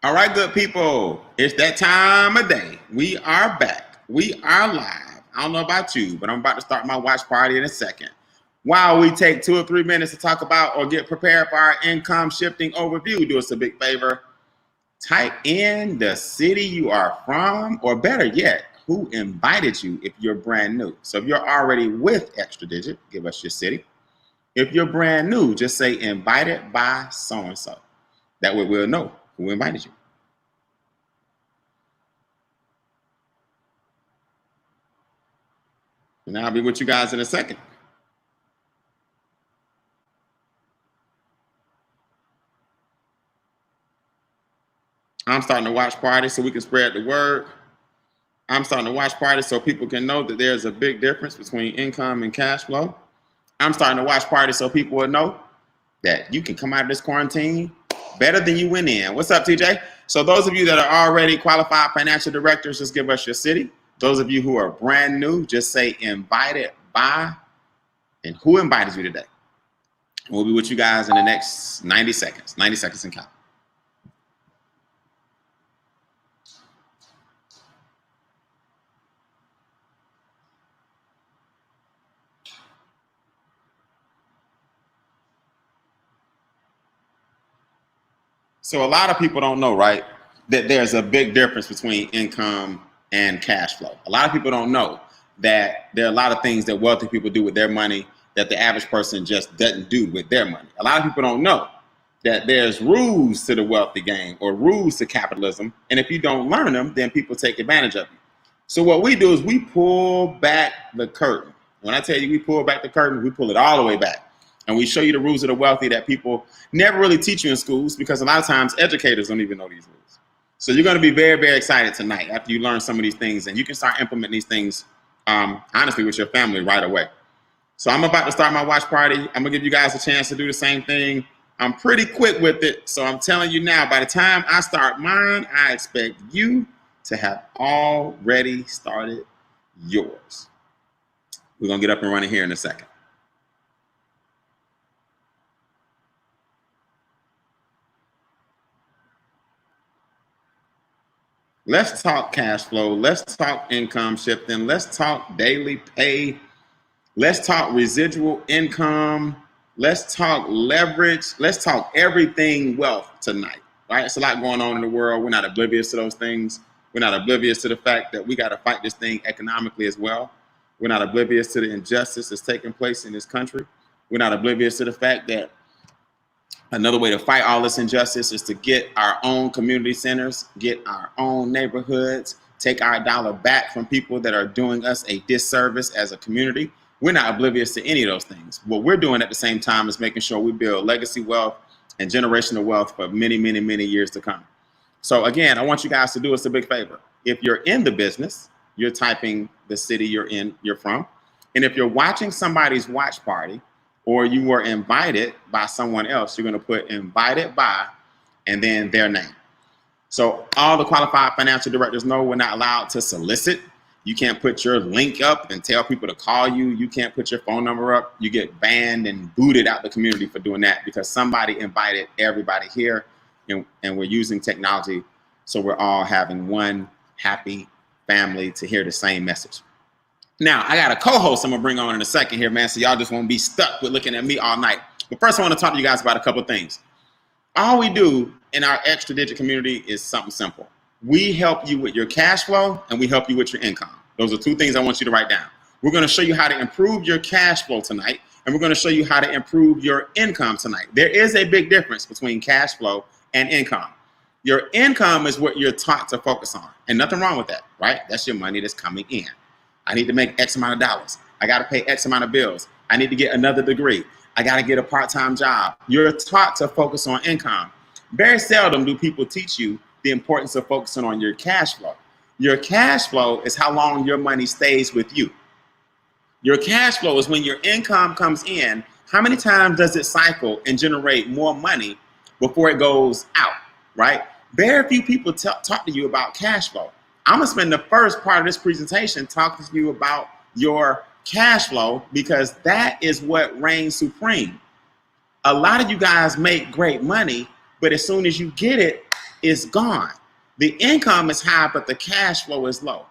All right, good people. It's that time of day. We are back. We are live. I don't know about you, but I'm about to start my watch party in a second. While we take 2 or 3 minutes to talk about or get prepared for our income shifting overview, do us a big favor. Type in the city you are from, or better yet, who invited you if you're brand new. So if you're already with Extra Digit, give us your city. If you're brand new, just say invited by so-and-so. That way we'll know who invited you. And I'll be with you guys in a second. I'm starting to watch party so we can spread the word. I'm starting to watch party so people can know that there's a big difference between income and cash flow. I'm starting to watch party so people will know that you can come out of this quarantine better than you went in. What's up, TJ? So those of you that are already qualified financial directors, just give us your city. Those of you who are brand new, just say invited by and who invited you today. We'll be with you guys in the next 90 seconds. 90 seconds and count. So a lot of people don't know, right, that there's a big difference between income and cash flow. A lot of people don't know that there are a lot of things that wealthy people do with their money that the average person just doesn't do with their money. A lot of people don't know that there's rules to the wealthy game or rules to capitalism. And if you don't learn them, then people take advantage of you. So what we do is we pull back the curtain. When I tell you we pull back the curtain, we pull it all the way back. And we show you the rules of the wealthy that people never really teach you in schools, because a lot of times educators don't even know these rules. So you're going to be very, very excited tonight after you learn some of these things, and you can start implementing these things, honestly, with your family right away. So I'm about to start my watch party. I'm going to give you guys a chance to do the same thing. I'm pretty quick with it. So I'm telling you now, by the time I start mine, I expect you to have already started yours. We're going to get up and running here in a second. Let's talk cash flow. Let's talk income shifting. Let's talk daily pay. Let's talk residual income. Let's talk leverage. Let's talk everything wealth tonight. Right? It's a lot going on in the world. We're not oblivious to those things. We're not oblivious to the fact that we got to fight this thing economically as well. We're not oblivious to the injustice that's taking place in this country. We're not oblivious to the fact that another way to fight all this injustice is to get our own community centers, get our own neighborhoods, take our dollar back from people that are doing us a disservice as a community. We're not oblivious to any of those things. What we're doing at the same time is making sure we build legacy wealth and generational wealth for many, many, many years to come. So again, I want you guys to do us a big favor. If you're in the business, you're typing the city you're from. And if you're watching somebody's watch party, or you were invited by someone else, you're going to put invited by and then their name. So all the qualified financial directors know we're not allowed to solicit. You can't put your link up and tell people to call you. You can't put your phone number up. You get banned and booted out the community for doing that, because somebody invited everybody here, and we're using technology so we're all having one happy family to hear the same message. Now, I got a co-host I'm going to bring on in a second here, man, so y'all just won't be stuck with looking at me all night. But first, I want to talk to you guys about a couple of things. All we do in our Extra Digit community is something simple. We help you with your cash flow, and we help you with your income. Those are 2 things I want you to write down. We're going to show you how to improve your cash flow tonight, and we're going to show you how to improve your income tonight. There is a big difference between cash flow and income. Your income is what you're taught to focus on, and nothing wrong with that, right? That's your money that's coming in. I need to make X amount of dollars. I got to pay X amount of bills. I need to get another degree. I got to get a part-time job. You're taught to focus on income. Very seldom do people teach you the importance of focusing on your cash flow. Your cash flow is how long your money stays with you. Your cash flow is when your income comes in, how many times does it cycle and generate more money before it goes out, right? Very few people talk to you about cash flow. I'm going to spend the first part of this presentation talking to you about your cash flow, because that is what reigns supreme. A lot of you guys make great money, but as soon as you get it, is gone. The income is high, but the cash flow is low.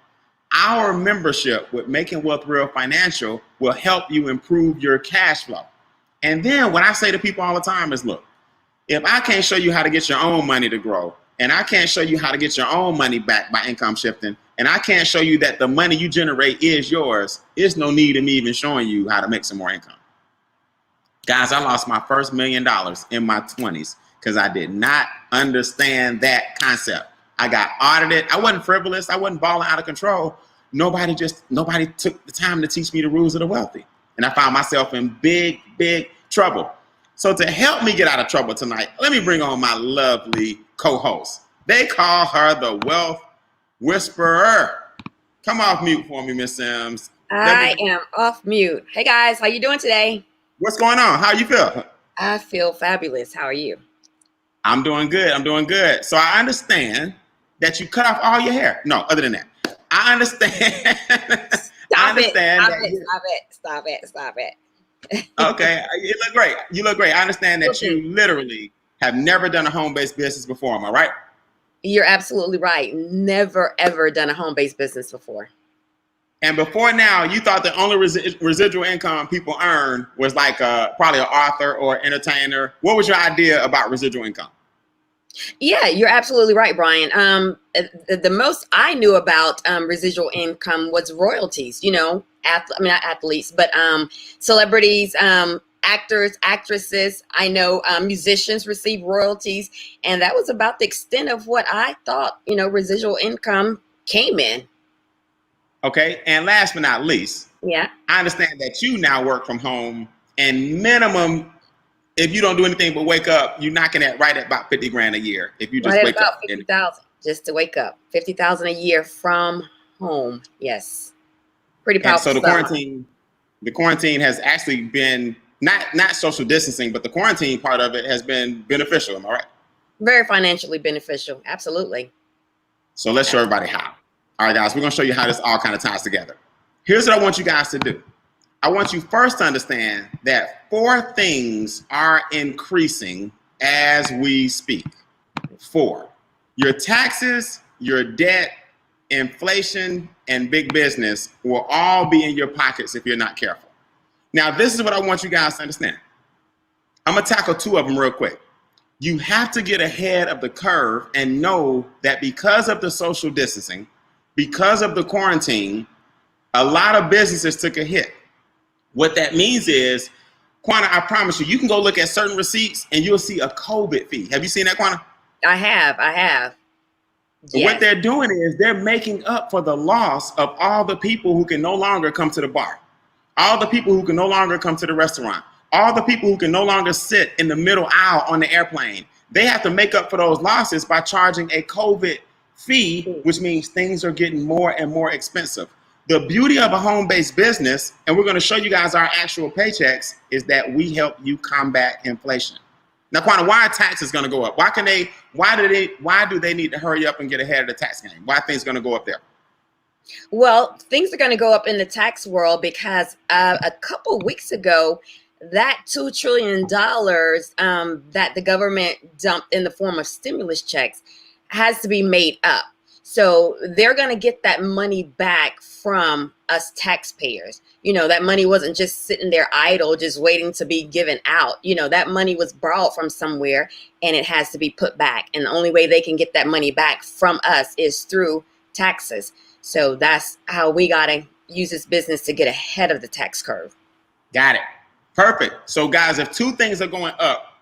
Our membership with Making Wealth Real Financial will help you improve your cash flow. And then what I say to people all the time is, look, if I can't show you how to get your own money to grow, and I can't show you how to get your own money back by income shifting, and I can't show you that the money you generate is yours, there's no need in me even showing you how to make some more income. Guys, I lost my first $1 million in my 20s because I did not understand that concept. I got audited. I wasn't frivolous. I wasn't balling out of control. Nobody took the time to teach me the rules of the wealthy. And I found myself in big, big trouble. So to help me get out of trouble tonight, let me bring on my lovely co-host. They call her the Wealth Whisperer. Come off mute for me, Miss Sims. I am off mute. Hey guys, how you doing today? What's going on? How you feel? I feel fabulous. How are you? I'm doing good. I'm doing good. So I understand that you cut off all your hair. No, other than that. I understand. Stop it. Okay, you look great. You look great. I understand that you literally have never done a home-based business before. Am I right? You're absolutely right. Never, ever done a home-based business before. And before now, you thought the only residual income people earn was like probably an author or entertainer. What was your idea about residual income? Yeah, you're absolutely right, Brian. The most I knew about residual income was royalties, not athletes, but celebrities, actors, actresses. I know musicians receive royalties, and that was about the extent of what I thought, residual income came in. Okay, and last but not least, yeah, I understand that you now work from home, and minimum, if you don't do anything but wake up, you're knocking at right at about 50 grand a year. If you just wake up, 50,000 just to wake up, 50,000 a year from home. Yes, pretty powerful. And so the quarantine has actually been not social distancing, but the quarantine part of it has been beneficial. Am I right? Very financially beneficial. Absolutely. So let's show everybody how. All right, guys, we're going to show you how this all kind of ties together. Here's what I want you guys to do. I want you first to understand that 4 things are increasing as we speak. 4. Your taxes, your debt, inflation, and big business will all be in your pockets if you're not careful. Now, this is what I want you guys to understand. I'm going to tackle 2 of them real quick. You have to get ahead of the curve and know that because of the social distancing, because of the quarantine, a lot of businesses took a hit. What that means is, Quanta, I promise you, you can go look at certain receipts and you'll see a COVID fee. Have you seen that, Quanta? I have. Yes. What they're doing is they're making up for the loss of all the people who can no longer come to the bar, all the people who can no longer come to the restaurant, all the people who can no longer sit in the middle aisle on the airplane. They have to make up for those losses by charging a COVID fee, which means things are getting more and more expensive. The beauty of a home-based business, and we're going to show you guys our actual paychecks, is that we help you combat inflation. Now, Quanta, why are taxes going to go up? Why do they need to hurry up and get ahead of the tax game? Why are things going to go up there? Well, things are going to go up in the tax world because a couple weeks ago, that $2 trillion that the government dumped in the form of stimulus checks has to be made up. So they're going to get that money back from us taxpayers. That money wasn't just sitting there idle, just waiting to be given out. That money was borrowed from somewhere and it has to be put back. And the only way they can get that money back from us is through taxes. So that's how we got to use this business to get ahead of the tax curve. Got it. Perfect. So guys, if 2 things are going up,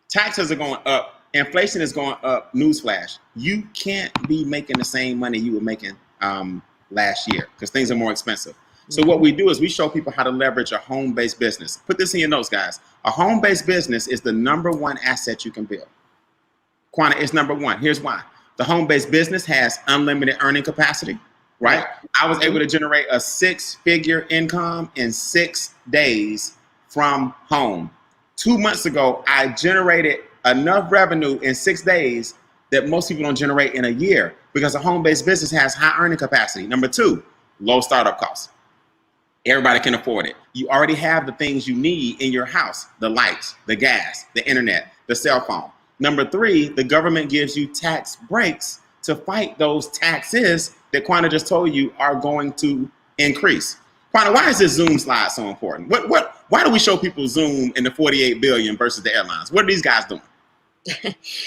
taxes are going up, inflation is going up, newsflash, you can't be making the same money you were making last year because things are more expensive. So what we do is we show people how to leverage a home-based business. Put this in your notes, guys. A home-based business is the #1 asset you can build. Quanta is #1. Here's why. The home-based business has unlimited earning capacity, right? I was able to generate a 6-figure income in 6 days from home. 2 months ago, I generated enough revenue in 6 days that most people don't generate in a year because a home-based business has high earning capacity. #2, low startup costs. Everybody can afford it. You already have the things you need in your house: the lights, the gas, the internet, the cell phone. Number three, the government gives you tax breaks to fight those taxes that Quanta just told you are going to increase. Quanta, why is this Zoom slide so important? Why do we show people Zoom in the 48 billion versus the airlines? What are these guys doing?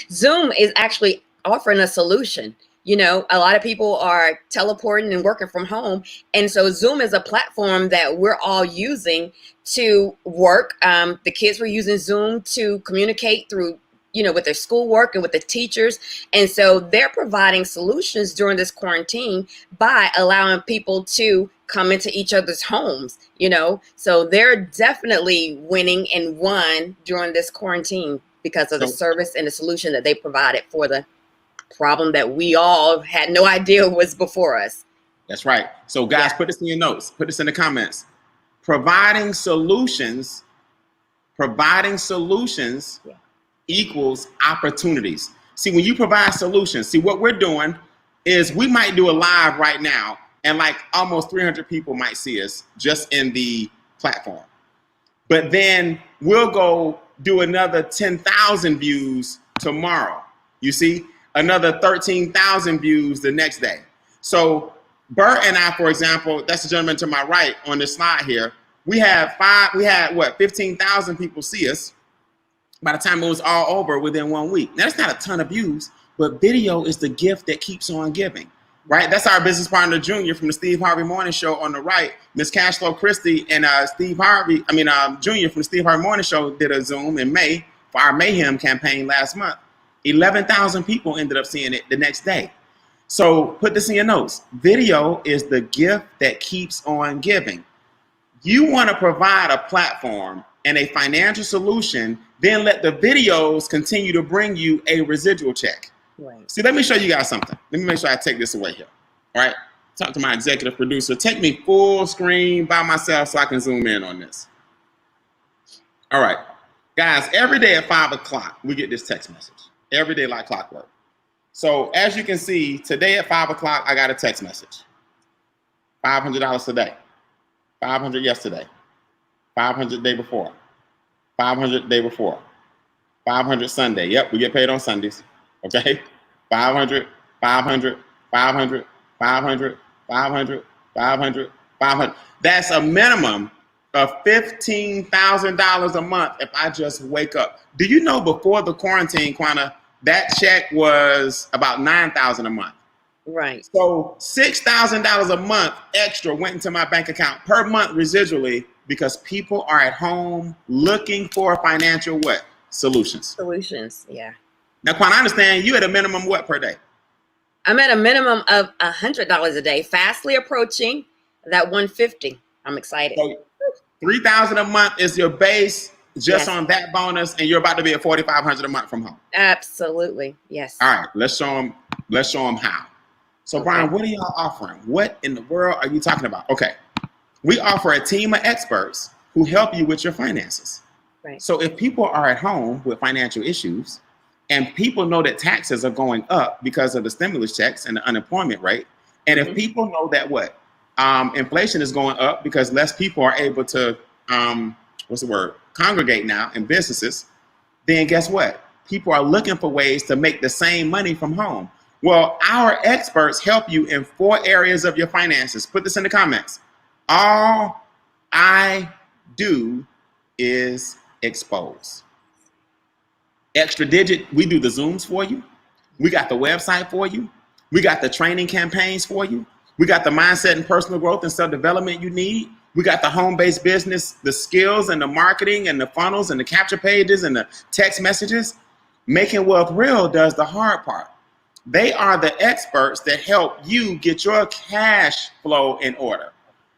Zoom is actually offering a solution. You know, a lot of people are teleporting and working from home. And so Zoom is a platform that we're all using to work. The kids were using Zoom to communicate through, you know, with their schoolwork and with the teachers. And so they're providing solutions during this quarantine by allowing people to come into each other's homes, you know. So they're definitely winning and won during this quarantine because of the service and the solution that they provided for the problem that we all had no idea was before us. That's right. So guys, put this in your notes, put this in the comments. Providing solutions equals opportunities. See, when you provide solutions, see what we're doing is we might do a live right now and like almost 300 people might see us just in the platform. But then we'll go do another 10,000 views tomorrow. You see, another 13,000 views the next day. So Bert and I, for example, that's the gentleman to my right on this slide here. We had 15,000 people see us by the time it was all over within 1 week. Now, that's not a ton of views, but video is the gift that keeps on giving, right? That's our business partner, Junior, from the Steve Harvey Morning Show on the right. Miss Cashflow Christie and Junior from the Steve Harvey Morning Show did a Zoom in May for our Mayhem campaign last month. 11,000 people ended up seeing it the next day. So put this in your notes. Video is the gift that keeps on giving. You want to provide a platform and a financial solution, then let the videos continue to bring you a residual check. Right. See, let me show you guys something. Let me make sure I take this away here. All right. Talk to my executive producer. Take me full screen by myself so I can zoom in on this. All right. Guys, every day at 5 o'clock, we get this text message. Every day like clockwork. So as you can see, today at 5 o'clock, I got a text message. $500 today. 500 yesterday. 500 day before. 500 day before. 500 Sunday. Yep, we get paid on Sundays. Okay? 500, 500, 500, 500, 500, 500, 500. That's a minimum of $15,000 a month if I just wake up. Do you know before the quarantine, Quanta, that check was about $9,000 a month? Right. So $6,000 a month extra went into my bank account per month residually because people are at home looking for financial what? Solutions. Yeah. Now, Quanta, I understand you at a minimum what per day? I'm at a minimum of $100 a day, fastly approaching that $150. I'm excited. So $3,000 a month is your base just on that bonus, and you're about to be at $4,500 a month from home. Absolutely, yes. All right, let's show them how. So, okay. Brian, what are y'all offering? What in the world are you talking about? Okay, we offer a team of experts who help you with your finances. Right. So if people are at home with financial issues, and people know that taxes are going up because of the stimulus checks and the unemployment rate, and if people know that inflation is going up because less people are able to congregate now in businesses, then guess what? People are looking for ways to make the same money from home. Well, our experts help you in 4 areas of your finances. Put this in the comments. All I do is expose. Extra Digit, we do the Zooms for you. We got the website for you. We got the training campaigns for you. We got the mindset and personal growth and self-development you need. We got the home-based business, the skills and the marketing and the funnels and the capture pages and the text messages. Making Wealth Real does the hard part. They are the experts that help you get your cash flow in order.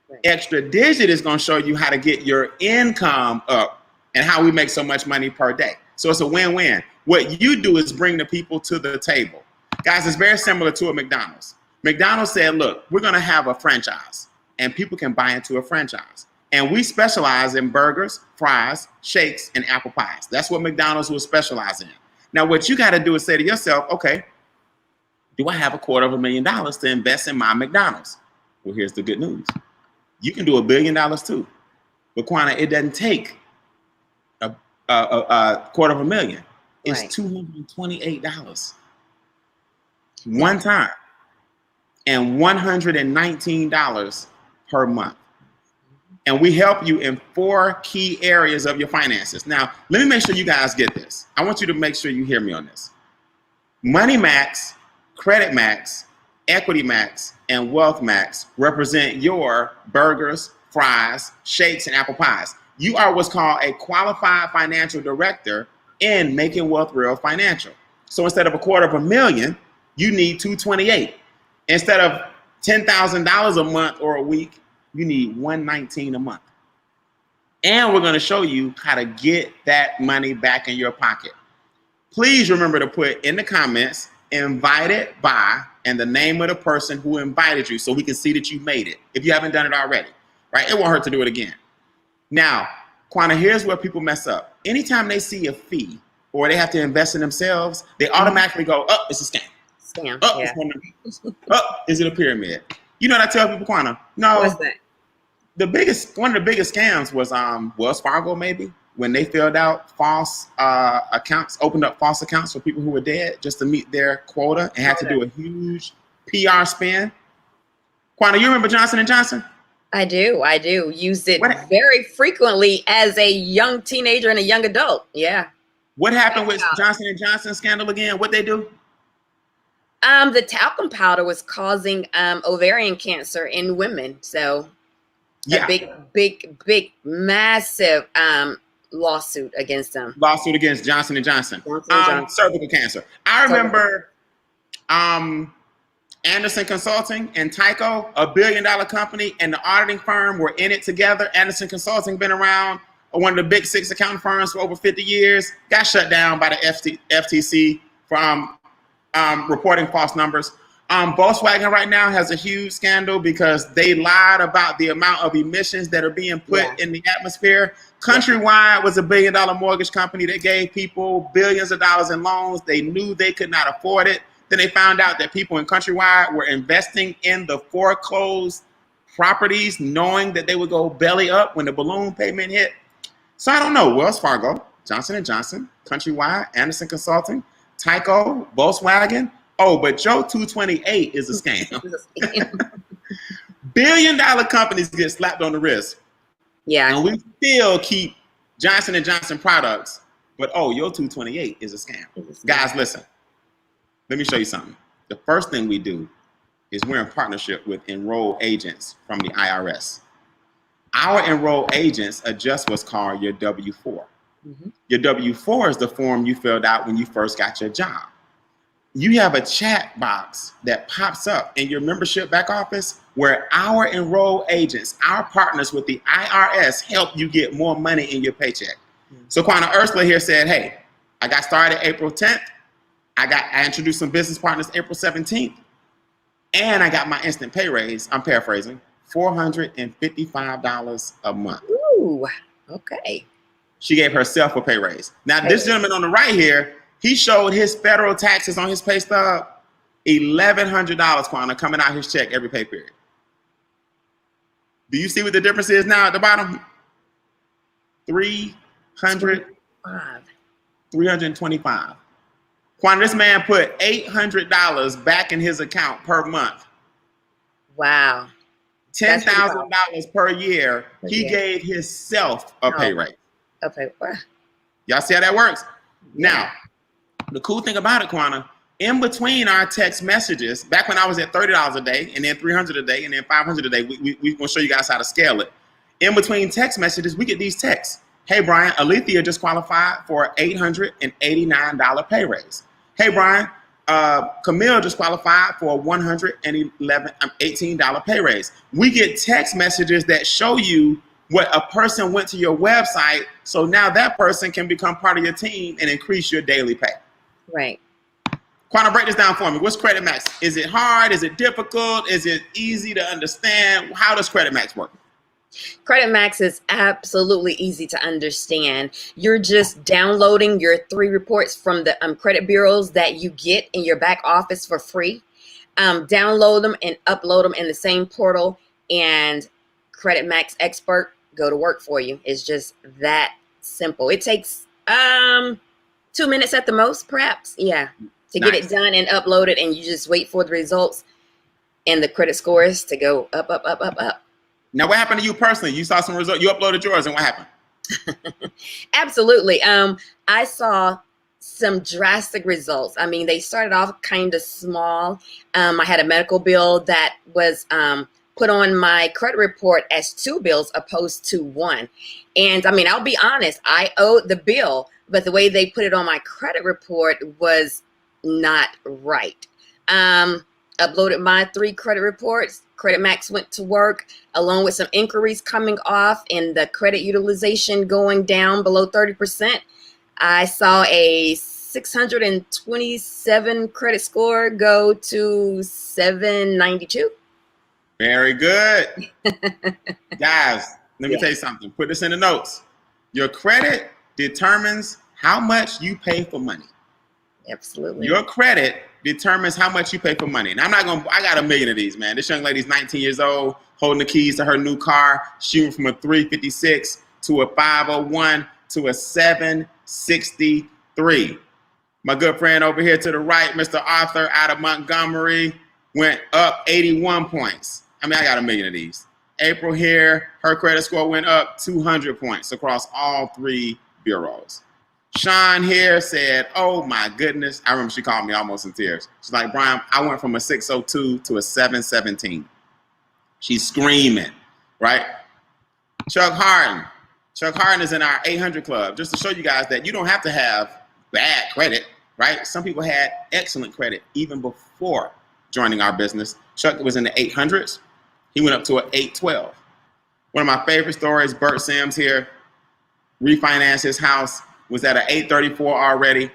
Right. Extra Digit is going to show you how to get your income up and how we make so much money per day. So it's a win-win. What you do is bring the people to the table. Guys, it's very similar to a McDonald's. McDonald's said, look, we're going to have a franchise and people can buy into a franchise. And we specialize in burgers, fries, shakes, and apple pies. That's what McDonald's will specialize in. Now, what you got to do is say to yourself, okay, do I have $250,000 to invest in my McDonald's? Well, here's the good news. You can do $1 billion too. But Quanta, it doesn't take a $250,000. is Right. $228 Yeah. one time and $119 per month. And we help you in 4 key areas of your finances. Now, let me make sure you guys get this. I want you to make sure you hear me on this. Money Max, Credit Max, Equity Max, and Wealth Max represent your burgers, fries, shakes, and apple pies. You are what's called a qualified financial director in Making Wealth Real Financial. So instead of $250,000, you need 228. Instead of $10,000 a month or a week, you need 119 a month. And we're going to show you how to get that money back in your pocket. Please remember to put in the comments, invited by, and the name of the person who invited you so we can see that you made it if you haven't done it already, right? It won't hurt to do it again. Now, Quana, here's where people mess up. Anytime they see a fee or they have to invest in themselves, they automatically go, oh, it's a scam. Scam. Oh, Yeah. oh, is it a pyramid? You know what I tell people, Quana? No. What's that? One of the biggest scams was Wells Fargo, maybe, when they filled out false accounts, opened up false accounts for people who were dead just to meet their quota and had to do a huge PR spin. Quana, you remember Johnson & Johnson? I do. Used it very frequently as a young teenager and a young adult. Yeah. What happened with Johnson & Johnson scandal again? What'd they do? The talcum powder was causing ovarian cancer in women. So yeah, a big, massive lawsuit against them. Lawsuit against Johnson & Johnson. Cervical cancer. I remember Anderson Consulting and Tyco, a $1 billion company, and the auditing firm were in it together. Anderson Consulting been around, one of the big 6 accounting firms for over 50 years, got shut down by the FTC from reporting false numbers. Volkswagen right now has a huge scandal because they lied about the amount of emissions that are being put in the atmosphere. Countrywide was a $1 billion mortgage company that gave people billions of dollars in loans. They knew they could not afford it. Then they found out that people in Countrywide were investing in the foreclosed properties, knowing that they would go belly up when the balloon payment hit. So I don't know. Wells Fargo, Johnson & Johnson, Countrywide, Anderson Consulting, Tyco, Volkswagen. Oh, but Joe 228 is a scam. $1 billion companies get slapped on the wrist. Yeah. And we still keep Johnson & Johnson products, but oh, your 228 is a scam. Guys, listen. Let me show you something. The first thing we do is we're in partnership with enrolled agents from the IRS. Our enrolled agents adjust what's called your W-4. Mm-hmm. Your W-4 is the form you filled out when you first got your job. You have a chat box that pops up in your membership back office where our enrolled agents, our partners with the IRS, help you get more money in your paycheck. Mm-hmm. So Quana Ursula here said, hey, I got started April 10th. I introduced some business partners April 17th. And I got my instant pay raise, I'm paraphrasing, $455 a month. Ooh, okay. She gave herself a pay raise. Now, this gentleman on the right here, he showed his federal taxes on his pay stub, $1,100, Quana, coming out his check every pay period. Do you see what the difference is now at the bottom? 325. Quana, this man put $800 back in his account per month. Wow. $10,000 per year. He gave himself a pay raise. Okay. Y'all see how that works? Yeah. Now, the cool thing about it, Quana, in between our text messages, back when I was at $30 a day, and then $300 a day, and then $500 a day, we're going to show you guys how to scale it. In between text messages, we get these texts. Hey, Brian, Alethea just qualified for an $889 pay raise. Hey, Brian, Camille just qualified for a $118 pay raise. We get text messages that show you what a person went to your website, so now that person can become part of your team and increase your daily pay. Right. Quana, break this down for me. What's Credit Max? Is it hard? Is it difficult? Is it easy to understand? How does Credit Max work? Credit Max is absolutely easy to understand. You're just downloading your 3 reports from the credit bureaus that you get in your back office for free. Download them and upload them in the same portal, and Credit Max Expert go to work for you. It's just that simple. It takes 2 minutes at the most, perhaps. Yeah. To get Nice. it done and uploaded, and you just wait for the results and the credit scores to go up, up, up, up, up. Now, what happened to you personally? You saw some results. You uploaded yours, and what happened? Absolutely. I saw some drastic results. I mean, they started off kind of small. I had a medical bill that was put on my credit report as 2 bills opposed to 1. And I mean, I'll be honest, I owed the bill, but the way they put it on my credit report was not right. Uploaded my 3 credit reports. Credit Max went to work, along with some inquiries coming off and the credit utilization going down below 30%. I saw a 627 credit score go to 792. Very good. Guys, let me Yeah. tell you something. Put this in the notes. Your credit determines how much you pay for money. Absolutely. Your credit determines how much you pay for money. And I got a million of these, man. This young lady's 19 years old, holding the keys to her new car, shooting from a 356 to a 501 to a 763. My good friend over here to the right, Mr. Arthur out of Montgomery, went up 81 points. I mean, I got a million of these. April here, her credit score went up 200 points across all 3 bureaus. Sean here said, oh my goodness. I remember she called me almost in tears. She's like, Brian, I went from a 602 to a 717. She's screaming, right? Chuck Harden is in our 800 club, just to show you guys that you don't have to have bad credit, right? Some people had excellent credit even before joining our business. Chuck was in the 800s. He went up to an 812. One of my favorite stories, Bert Sims here, refinanced his house, was at an 834 already,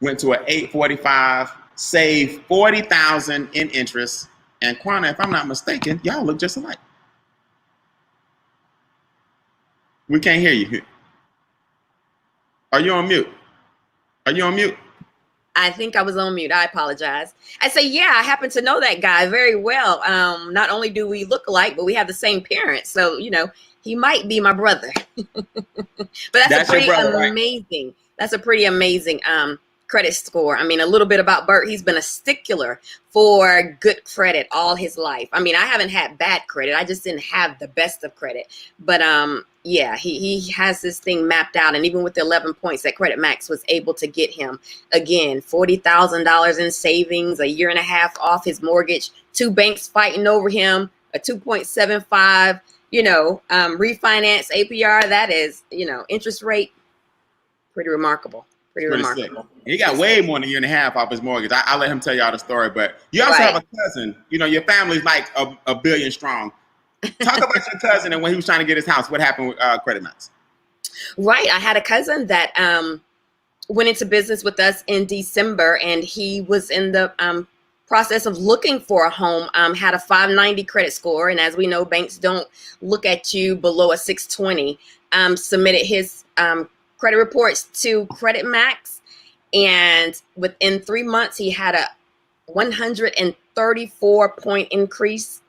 went to an 845, saved $40,000 in interest. And Quana, if I'm not mistaken, y'all look just alike. We can't hear you. Are you on mute? Are you on mute? I think I was on mute. I apologize. I say, yeah, I happen to know that guy very well. Not only do we look alike, but we have the same parents. So, you know, he might be my brother. But that's a pretty amazing. Right? That's a pretty amazing credit score. I mean, a little bit about Bert. He's been a stickler for good credit all his life. I mean, I haven't had bad credit. I just didn't have the best of credit. But yeah, he has this thing mapped out. And even with the 11 points that Credit Max was able to get him, again, $40,000 in savings, a year and a half off his mortgage, 2 banks fighting over him, a 2.75, refinance APR. That is, interest rate. Pretty remarkable. Pretty remarkable. Sick. He got way more than a year and a half off his mortgage. I'll let him tell y'all the story. But you also have a cousin. Your family's like a billion strong. Talk about your cousin and when he was trying to get his house. What happened with Credit Max? Right. I had a cousin that went into business with us in December, and he was in the process of looking for a home, had a 590 credit score. And as we know, banks don't look at you below a 620, submitted his credit reports to Credit Max. And within 3 months, he had a 134 point increase.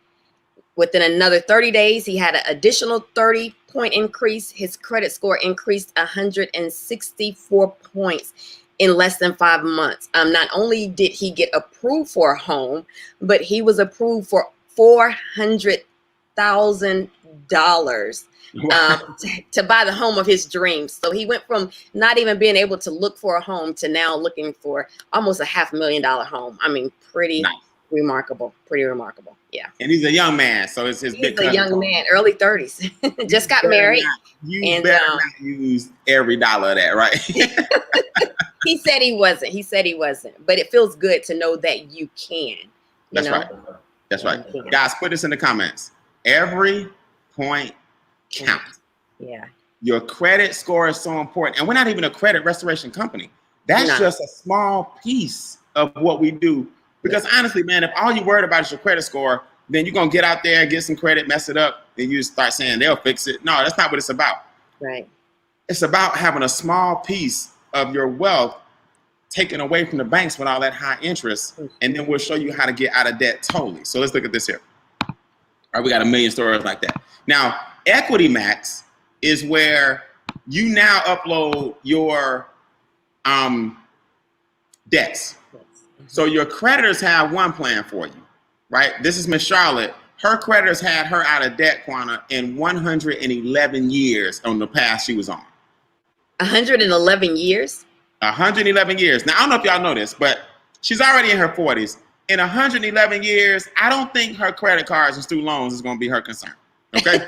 Within another 30 days, he had an additional 30 point increase. His credit score increased 164 points in less than 5 months. Not only did he get approved for a home, but he was approved for $400,000 to buy the home of his dreams. So he went from not even being able to look for a home to now looking for almost a $500,000 home. I mean, pretty nice. Remarkable. Pretty remarkable. Yeah. And he's a young man, so it's his big cousin. He's a young man, early 30s. Just got married. You better not use every dollar of that, right? He said he wasn't. But it feels good to know that you can. That's right. That's right. Guys, put this in the comments. Every point counts. Yeah. Your credit score is so important. And we're not even a credit restoration company. That's just a small piece of what we do. Because honestly, man, if all you worried about is your credit score, then you're going to get out there and get some credit, mess it up, and you start saying they'll fix it. No, that's not what it's about. Right. It's about having a small piece of your wealth taken away from the banks with all that high interest, and then we'll show you how to get out of debt totally. So let's look at this here. All right, we got a million stories like that. Now, Equity Max is where you now upload your debts. So your creditors have one plan for you, right? This is Miss Charlotte. Her creditors had her out of debt, Quanta, in 111 years on the path she was on. 111 years? 111 years. Now, I don't know if y'all know this, but she's already in her 40s. In 111 years, I don't think her credit cards and student loans is going to be her concern. Okay?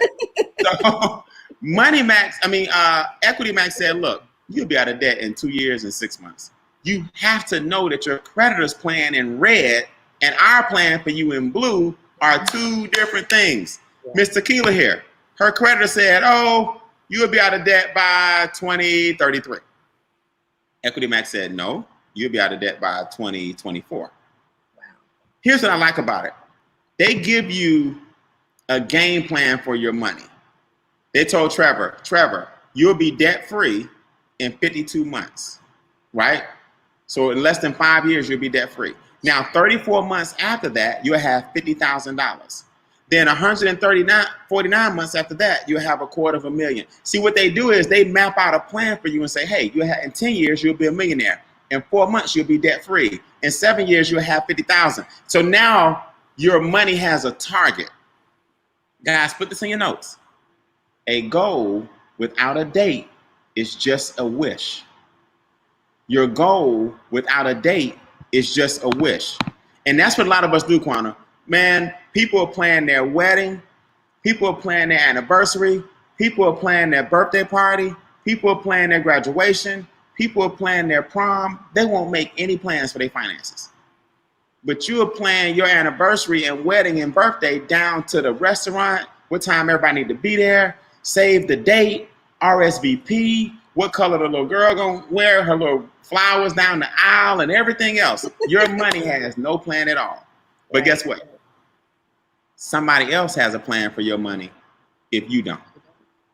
So, Equity Max said, look, you'll be out of debt in 2 years and 6 months. You have to know that your creditor's plan in red and our plan for you in blue are two different things. Yeah. Miss Tequila here, her creditor said, oh, you'll be out of debt by 2033. Equity Max said, no, you'll be out of debt by 2024. Wow. Here's what I like about it. They give you a game plan for your money. They told Trevor, you'll be debt free in 52 months, right? So in less than 5 years, you'll be debt free. Now, 34 months after that, you'll have $50,000. Then 49 months after that, you'll have $250,000. See, what they do is they map out a plan for you and say, hey, in 10 years, you'll be a millionaire. In 4 months, you'll be debt free. In 7 years, you'll have $50,000. So now your money has a target. Guys, put this in your notes. A goal without a date is just a wish. Your goal without a date is just a wish. And that's what a lot of us do, Quanta. Man, people are planning their wedding. People are planning their anniversary. People are planning their birthday party. People are planning their graduation. People are planning their prom. They won't make any plans for their finances. But you are planning your anniversary and wedding and birthday down to the restaurant, what time everybody need to be there, save the date, RSVP, what color the little girl gonna wear, her little flowers down the aisle and everything else. Your money has no plan at all. But guess what? Somebody else has a plan for your money if you don't.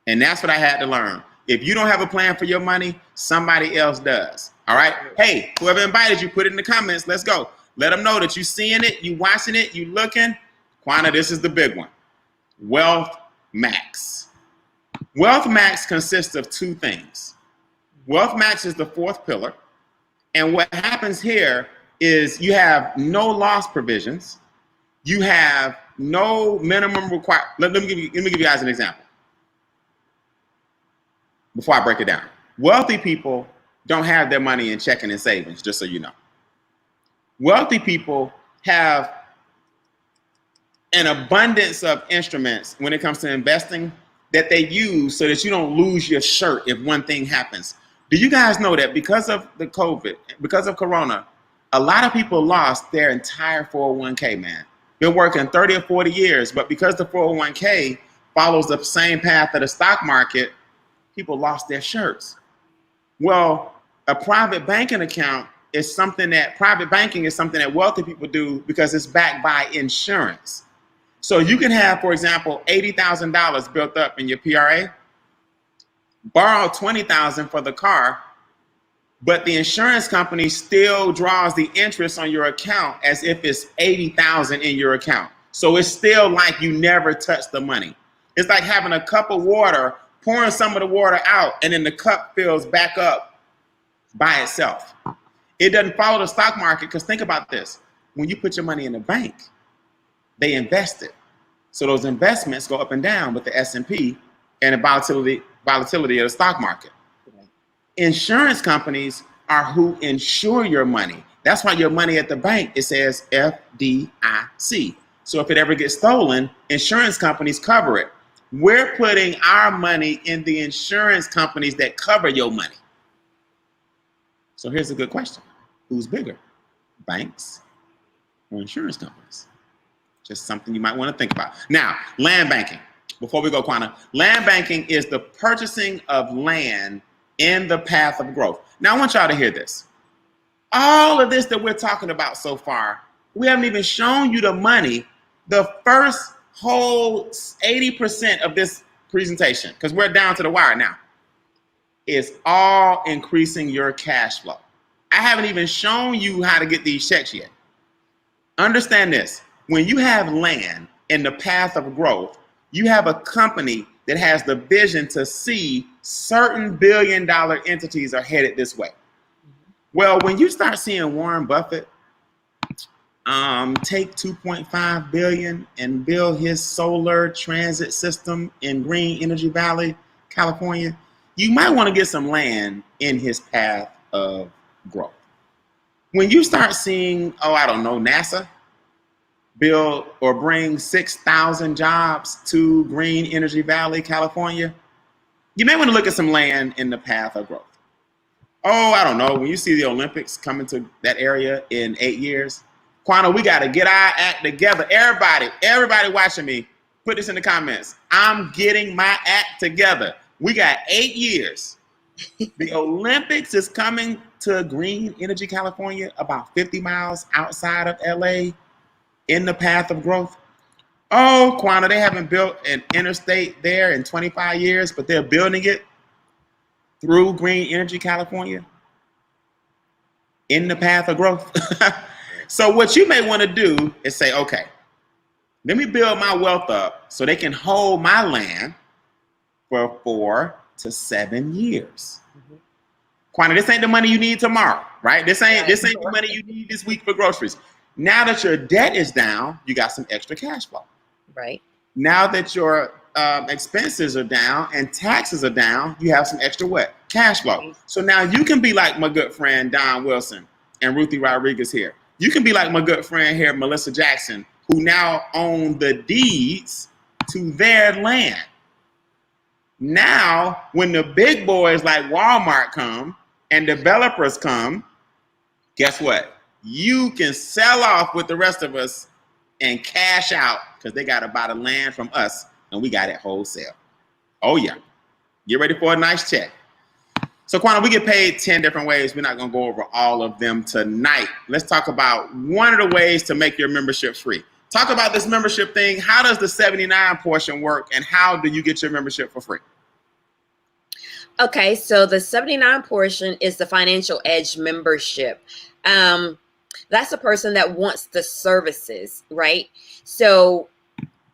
And that's what I had to learn. If you don't have a plan for your money, somebody else does. All right? Hey, whoever invited you, put it in the comments. Let's go. Let them know that you're seeing it, you watching it, you looking. Quanta, this is the big one. Wealth Max. Wealth Max consists of two things. Wealth Max is the fourth pillar. And what happens here is you have no loss provisions. You have no minimum requirement. Let me give you guys an example before I break it down. Wealthy people don't have their money in checking and savings, just so you know. Wealthy people have an abundance of instruments when it comes to investing that they use so that you don't lose your shirt if one thing happens. Do you guys know that because of the COVID, because of Corona, a lot of people lost their entire 401k, man. Been working 30 or 40 years, but because the 401k follows the same path of the stock market, people lost their shirts. Well, a private banking account is something that private banking is something that wealthy people do because it's backed by insurance. So you can have, for example, $80,000 built up in your PRA, borrow $20,000 for the car, but the insurance company still draws the interest on your account as if it's $80,000 in your account. So it's still like you never touched the money. It's like having a cup of water, pouring some of the water out, and then the cup fills back up by itself. It doesn't follow the stock market because think about this. When you put your money in the bank, they invest it. So those investments go up and down with the S&P and the volatility of the stock market. Insurance companies are who insure your money. That's why your money at the bank, it says FDIC. So if it ever gets stolen, insurance companies cover it. We're putting our money in the insurance companies that cover your money. So here's a good question. Who's bigger, banks or insurance companies? Just something you might want to think about. Now, land banking. Before we go, Quanta, land banking is the purchasing of land in the path of growth. Now, I want y'all to hear this. All of this that we're talking about so far, we haven't even shown you the money. The first whole 80% of this presentation, because we're down to the wire now, is all increasing your cash flow. I haven't even shown you how to get these checks yet. Understand this. When you have land in the path of growth, you have a company that has the vision to see certain billion-dollar entities are headed this way. Well, when you start seeing Warren Buffett take 2.5 billion and build his solar transit system in Green Energy Valley, California, you might want to get some land in his path of growth. When you start seeing, I don't know, NASA build or bring 6,000 jobs to Green Energy Valley, California, you may want to look at some land in the path of growth. I don't know, when you see the Olympics coming to that area in 8 years, Quana, we got to get our act together. Everybody watching me, put this in the comments. I'm getting my act together. We got 8 years. The Olympics is coming to Green Energy, California, about 50 miles outside of LA, in the path of growth. Quana, they haven't built an interstate there in 25 years, but they're building it through Green Energy, California, in the path of growth. So what you may want to do is say, okay, let me build my wealth up so they can hold my land for 4 to 7 years. Mm-hmm. Quana, this ain't the money you need tomorrow, right? This ain't the money you need this week for groceries. Now that your debt is down, you got some extra cash flow. Right. Now that your expenses are down and taxes are down, you have some extra what? Cash flow. Right. So now you can be like my good friend Don Wilson and Ruthie Rodriguez here. You can be like my good friend here, Melissa Jackson, who now own the deeds to their land. Now, when the big boys like Walmart come and developers come, guess what? You can sell off with the rest of us and cash out because they got to buy the land from us and we got it wholesale. Oh, yeah. Get ready for a nice check. So, Quana, we get paid 10 different ways. We're not going to go over all of them tonight. Let's talk about one of the ways to make your membership free. Talk about this membership thing. How does the 79 portion work and how do you get your membership for free? Okay, so the 79 portion is the Financial Edge membership. That's a person that wants the services, right? So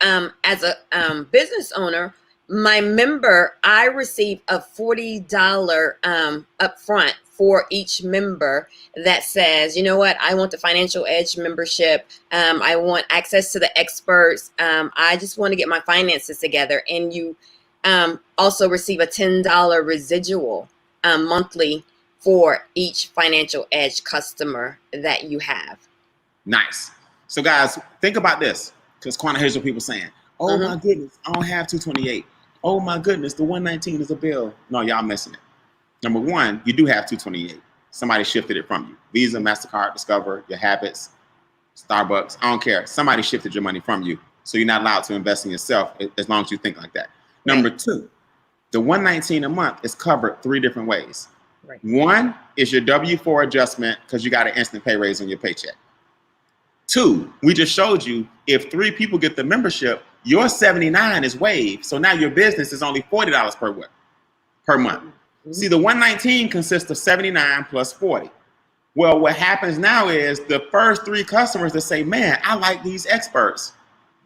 as a business owner, my member, I receive a $40 upfront for each member that says, you know what, I want the Financial Edge membership. I want access to the experts. I just want to get my finances together. And you also receive a $10 residual monthly for each Financial Edge customer that you have. Nice. So guys, think about this, because Quana, here's what people are saying. Oh my goodness, I don't have 228. Oh my goodness, the 119 is a bill. No, y'all missing it. Number one, you do have 228. Somebody shifted it from you. Visa, MasterCard, Discover, your habits, Starbucks, I don't care. Somebody shifted your money from you. So you're not allowed to invest in yourself as long as you think like that. Number two, the 119 a month is covered 3 different ways. Right. One is your W-4 adjustment because you got an instant pay raise on your paycheck. 2, we just showed you if 3 people get the membership, your 79 is waived. So now your business is only $40 per month. Mm-hmm. See, the 119 consists of 79 plus 40. Well, what happens now is the first 3 customers that say, man, I like these experts,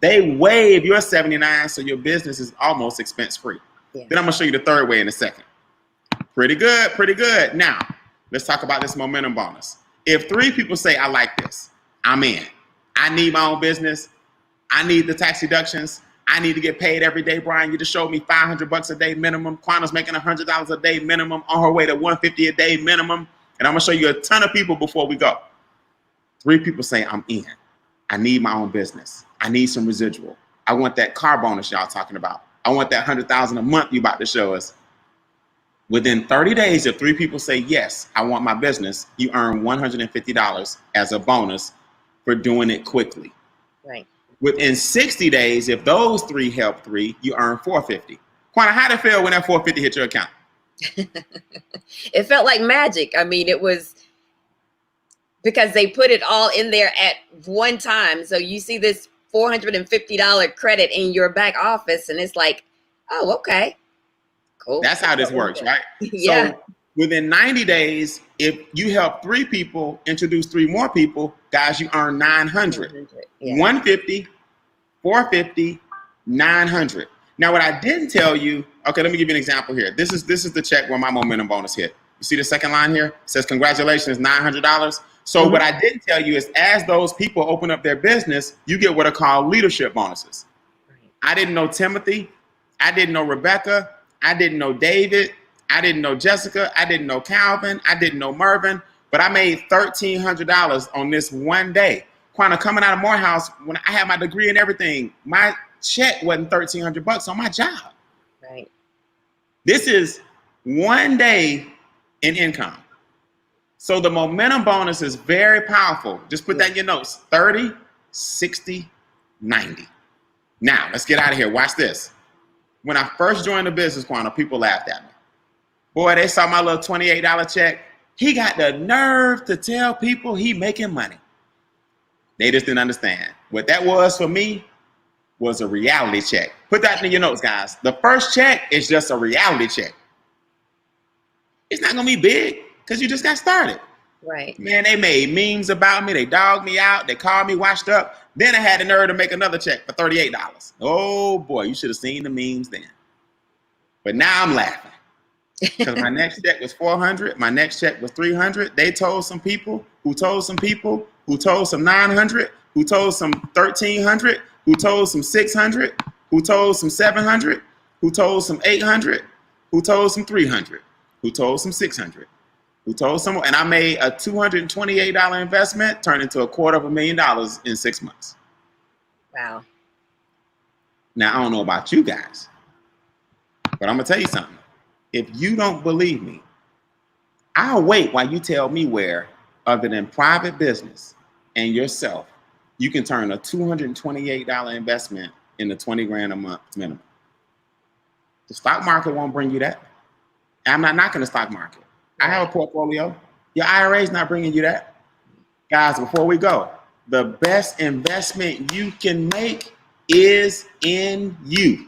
they waive your 79, so your business is almost expense free. Yeah. Then I'm gonna show you the third way in a second. Pretty good, pretty good. Now, let's talk about this momentum bonus. If 3 people say, I like this, I'm in. I need my own business. I need the tax deductions. I need to get paid every day, Brian. You just showed me $500 a day minimum. Quana's making $100 a day minimum, on her way to $150 a day minimum. And I'm gonna show you a ton of people before we go. 3 people say, I'm in. I need my own business. I need some residual. I want that car bonus y'all talking about. I want that $100,000 a month you about to show us. Within 30 days, if 3 people say, yes, I want my business, you earn $150 as a bonus for doing it quickly. Right. Within 60 days, if those 3 help 3, you earn $450. Quana, how'd it feel when that $450 hit your account? It felt like magic. I mean, it was because they put it all in there at one time. So you see this $450 credit in your back office, and it's like, oh, okay, cool. That's how this works, right? Yeah. So within 90 days, if you help 3 people, introduce 3 more people, guys, you earn $900. Yeah. 150, 450, 900. Now, what I didn't tell you, okay, let me give you an example here. This is the check where my momentum bonus hit. You see the second line here? It says, congratulations, $900. So what I didn't tell you is as those people open up their business, you get what are called leadership bonuses. Right. I didn't know Timothy. I didn't know Rebecca. I didn't know David. I didn't know Jessica. I didn't know Calvin. I didn't know Mervin. But I made $1,300 on this one day. Quanta, coming out of Morehouse, when I had my degree and everything, my check wasn't $1,300 on my job. Right. This is one day in income. So the momentum bonus is very powerful. Just put that in your notes. 30, 60, 90. Now, let's get out of here. Watch this. When I first joined the business, Quanta, people laughed at me. Boy, they saw my little $28 check. He got the nerve to tell people he making money. They just didn't understand. What that was for me was a reality check. Put that in your notes, guys. The first check is just a reality check. It's not going to be big because you just got started. Right. Man, they made memes about me. They dogged me out. They called me washed up. Then I had the nerve to make another check for $38. Oh, boy, you should have seen the memes then. But now I'm laughing because my next check was $400. My next check was $300. They told some people who told some people who told some $900, who told some $1,300, who told some $600, who told some $700, who told some $800, who told some $300, who told some $600, who told someone, and I made a $228 investment turn into $250,000 in 6 months. Wow. Now, I don't know about you guys, but I'm going to tell you something. If you don't believe me, I'll wait while you tell me where, other than private business and yourself, you can turn a $228 investment into 20 grand a month minimum. The stock market won't bring you that. I'm not knocking the stock market. I have a portfolio. Your IRA is not bringing you that. Guys, before we go, the best investment you can make is in you.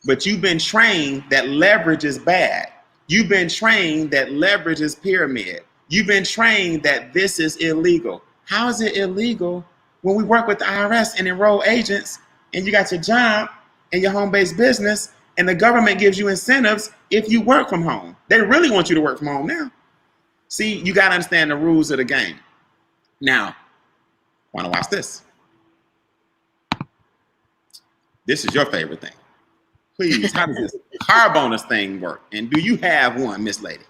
But you've been trained that leverage is bad. You've been trained that leverage is pyramid. You've been trained that this is illegal. How is it illegal when we work with the IRS and enroll agents and you got your job and your home-based business and the government gives you incentives if you work from home? They really want you to work from home now. See, you got to understand the rules of the game. Now, want to watch this. This is your favorite thing. Please, how does this car bonus thing work? And do you have one, Miss Lady?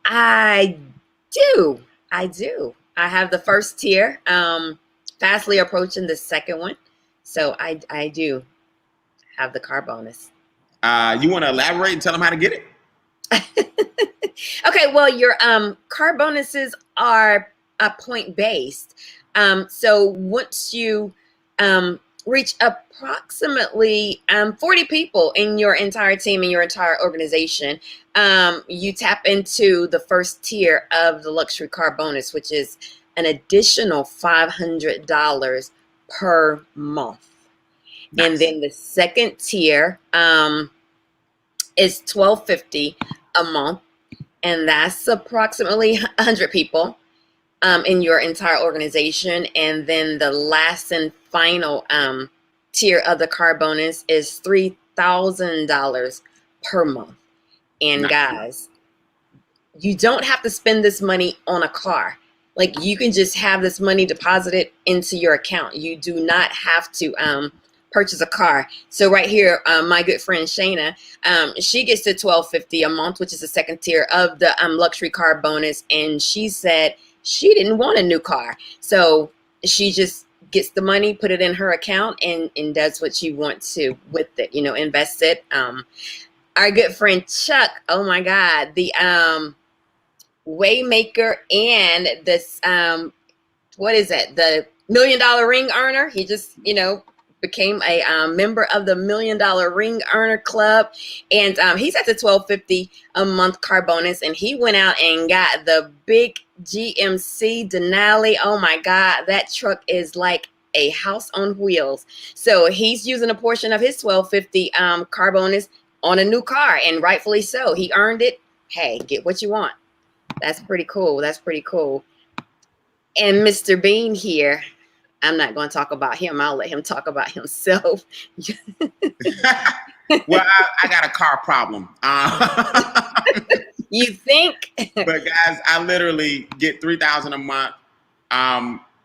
I do. I have the first tier, fastly approaching the second one. So I do have the car bonus. You want to elaborate and tell them how to get it? Okay, well, your car bonuses are point based. So once you reach approximately 40 people in your entire team, in your entire organization, you tap into the first tier of the luxury car bonus, which is an additional $500 per month. Nice. And then the second tier is $1,250 a month, and that's approximately 100 people in your entire organization. And then the last and final tier of the car bonus is $3,000 per month. And guys, you don't have to spend this money on a car. Like, you can just have this money deposited into your account. You do not have to purchase a car. So right here, my good friend Shayna, she gets to $1,250 a month, which is the second tier of the luxury car bonus. And she said she didn't want a new car. So she just gets the money, put it in her account, and does what she wants to with it, invest it. Our good friend Chuck, oh my God, the Waymaker and this, what is it? The $1 Million Ring Earner. He just, became a member of the $1 Million Ring Earner Club. And he's at the $1,250 a month car bonus. And he went out and got the big GMC Denali. Oh my God, that truck is like a house on wheels. So he's using a portion of his $1,250 car bonus on a new car, and rightfully so. He earned it. Hey, get what you want. That's pretty cool. That's pretty cool. And Mr. Beane here, I'm not going to talk about him. I'll let him talk about himself. Well, I got a car problem. You think? But guys, I literally get $3,000 a month.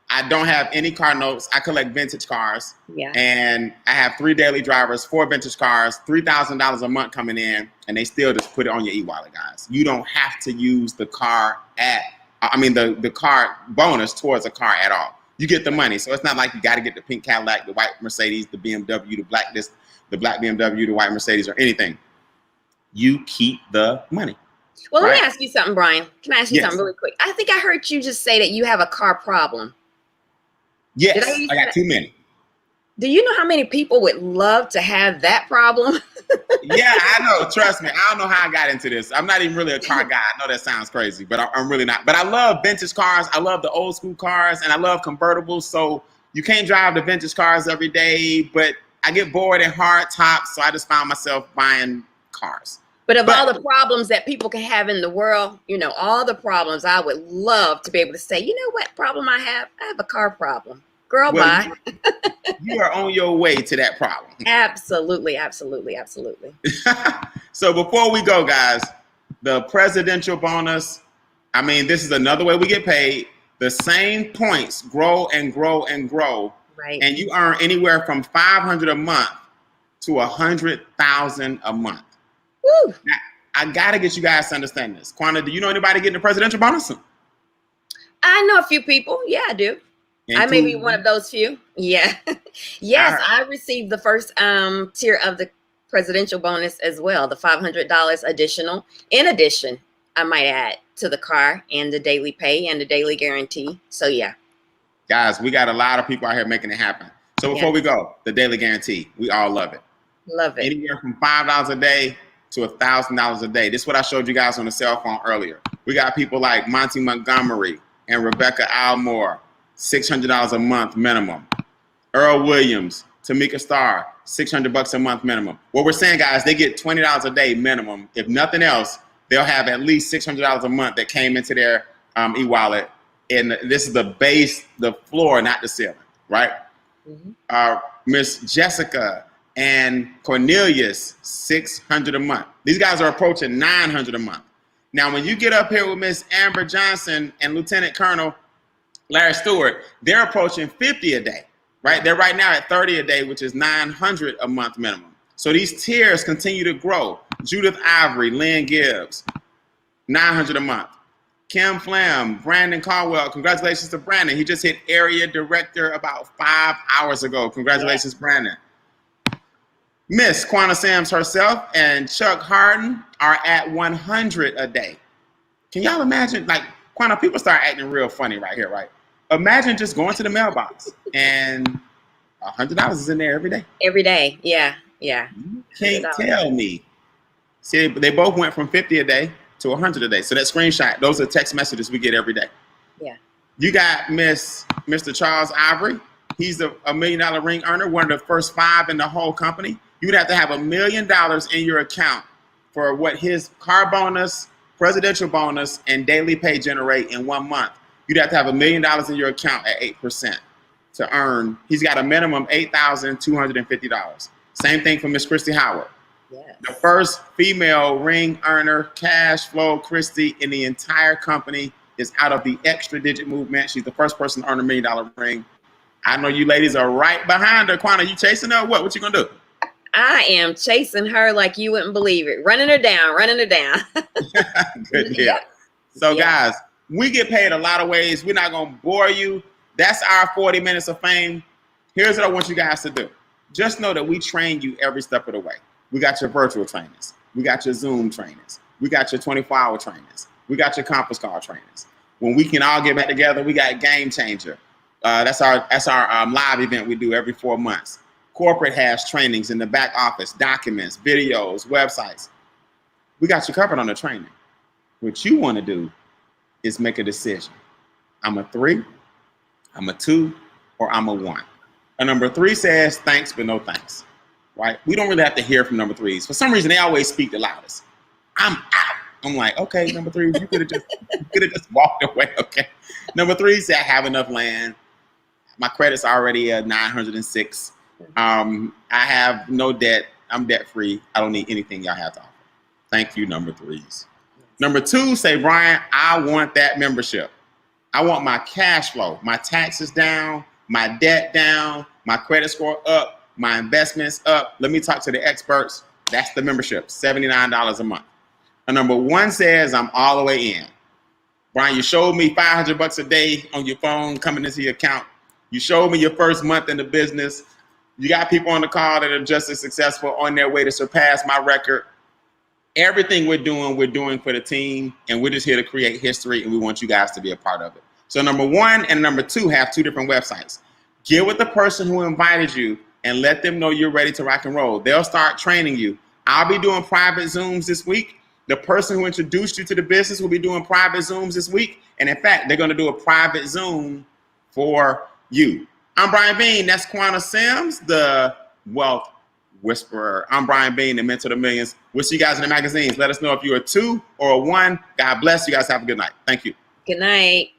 I don't have any car notes. I collect vintage cars. Yeah. And I have 3 daily drivers, 4 vintage cars, $3,000 a month coming in, and they still just put it on your e-wallet, guys. You don't have to use the car the car bonus towards a car at all. You get the money. So it's not like you got to get the pink Cadillac, the white Mercedes, the BMW, the black BMW, the white Mercedes, or anything. You keep the money. Well, right? Let me ask you something, Brian. Can I ask you something really quick? I think I heard you just say that you have a car problem. Yes, I got too many. Do you know how many people would love to have that problem? Yeah, I know. Trust me. I don't know how I got into this. I'm not even really a car guy. I know that sounds crazy, but I'm really not. But I love vintage cars. I love the old school cars, and I love convertibles. So you can't drive the vintage cars every day, but I get bored in hard tops, so I just found myself buying cars. But all the problems that people can have in the world, all the problems, I would love to be able to say, you know what problem I have? I have a car problem. Girl, bye. You are on your way to that problem. Absolutely, absolutely, absolutely. So before we go, guys, the presidential bonus, this is another way we get paid. The same points grow and grow and grow. Right. And you earn anywhere from $500 a month to $100,000 a month. Woo. Now, I got to get you guys to understand this. Quanta, do you know anybody getting a presidential bonus? I know a few people. Yeah, I do. I may be one of those few. Yeah. Yes, I received the first tier of the presidential bonus as well, the $500 additional. In addition, I might add to the car and the daily pay and the daily guarantee. So, yeah. Guys, we got a lot of people out here making it happen. So before we go, the daily guarantee, we all love it. Love it. Anywhere from $5 a day to $1,000 a day. This is what I showed you guys on the cell phone earlier. We got people like Monty Montgomery and Rebecca Almore, $600 a month minimum. Earl Williams, Tamika Starr, $600 a month minimum. What we're saying, guys, they get $20 a day minimum. If nothing else, they'll have at least $600 a month that came into their e-wallet. And this is the base, the floor, not the ceiling, right? Mm-hmm. Miss Jessica and Cornelius, $600 a month. These guys are approaching $900 a month. Now, when you get up here with Miss Amber Johnson and Lieutenant Colonel Larry Stewart, they're approaching $50 a day, right? They're right now at $30 a day, which is $900 a month minimum. So these tiers continue to grow. Judith Ivory, Lynn Gibbs, $900 a month. Kim Flam, Brandon Caldwell, congratulations to Brandon. He just hit area director about 5 hours ago. Congratulations, Brandon. Miss Quanta Sams herself and Chuck Harden are at $100 a day. Can y'all imagine? Like, Quanta, people start acting real funny right here, right? Imagine just going to the mailbox and $100 is in there every day. Every day, yeah. You can't tell me. See, they both went from 50 a day to 100 a day. So that screenshot, those are text messages we get every day. Yeah. You got Mr. Charles Ivory. He's a $1 million ring earner, one of the first 5 in the whole company. You'd have to have $1 million in your account for what his car bonus, presidential bonus, and daily pay generate in 1 month. You'd have to have $1 million in your account at 8% to earn. He's got a minimum $8,250. Same thing for Miss Christy Howard. Yes. The first female ring earner, cash flow Christy in the entire company, is out of the extra digit movement. She's the first person to earn $1 million ring. I know you ladies are right behind her. Quanta, you chasing her? What you gonna do? I am chasing her like you wouldn't believe it. Running her down. Good deal. Yeah. So guys, we get paid a lot of ways. We're not gonna bore you. That's our 40 minutes of fame. Here's what I want you guys to do. Just know that we train you every step of the way. We got your virtual trainers. We got your Zoom trainers. We got your 24-hour trainers. We got your conference call trainers. When we can all get back together, we got Game Changer. That's our live event we do every 4 months. Corporate has trainings in the back office, documents, videos, websites. We got you covered on the training. What you want to do is make a decision. I'm a 3, I'm a 2, or I'm a 1. A number 3 says thanks, but no thanks. Right? We don't really have to hear from number 3s. For some reason, they always speak the loudest. I'm out. I'm like, okay, number 3, you could have just walked away. Okay. Number 3 said I have enough land. My credit's already at 906. I have no debt. I'm debt free. I don't need anything y'all have to offer. Thank you, number 3s. Number 2, say, Brian, I want that membership. I want my cash flow, my taxes down, my debt down, my credit score up, my investments up. Let me talk to the experts. That's the membership, $79 a month. And number 1 says, I'm all the way in. Brian, you showed me $500 a day on your phone coming into your account. You showed me your first month in the business. You got people on the call that are just as successful, on their way to surpass my record. Everything we're doing for the team, and we're just here to create history, and we want you guys to be a part of it. So number 1 and number 2 have 2 different websites. Get with the person who invited you and let them know you're ready to rock and roll. They'll start training you. I'll be doing private Zooms this week. The person who introduced you to the business will be doing private Zooms this week. And in fact, they're going to do a private Zoom for you. I'm Brian Beane. That's Quanta Sims, the Wealth Whisperer. I'm Brian Beane, the Mentor to Millions. We'll see you guys in the magazines. Let us know if you're a 2 or a 1. God bless you guys. Have a good night. Thank you. Good night.